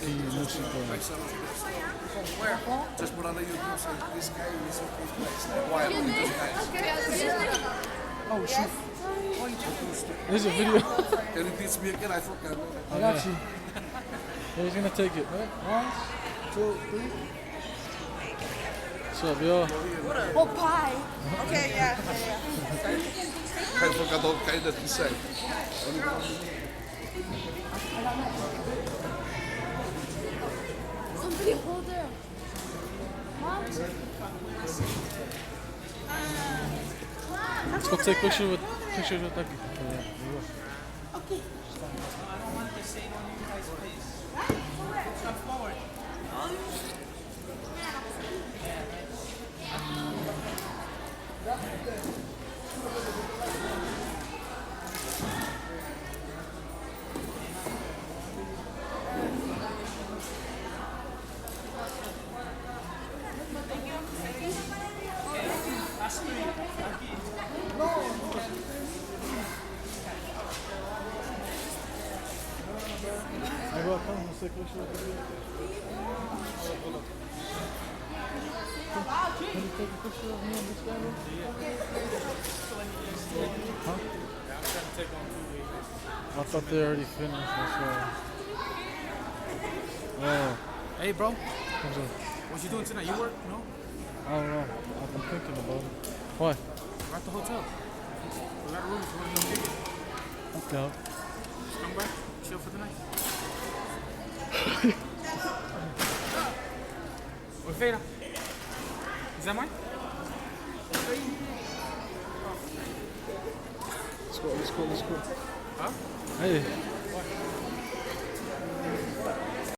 aquí música. Just put on the YouTube, say this guy is okay place. Like, why are these guys? Oh shoot! Why you talking stupid? There's a video. Can you teach me again? I forgot. I got you. He's gonna take it. Right? 1, 2, 3. What's up, yo? Oh, pie. Okay, yeah. I forgot all kind that he said. Somebody hold her. Mom? Let's go take pictures with Taki. Okay. I go come. Let's take pictures with you. Can you take a picture of me and this guy? Huh? I thought they already finished. That's why. Oh, Hey, bro, what's up? what you doing tonight? You work? No? I don't know. I've been thinking about it. Why? We're at the hotel. We got a room if you want to come kick it. Okay. Just come back, chill for the night. Oliveira. Is that mine? Let's go. Huh? Hey.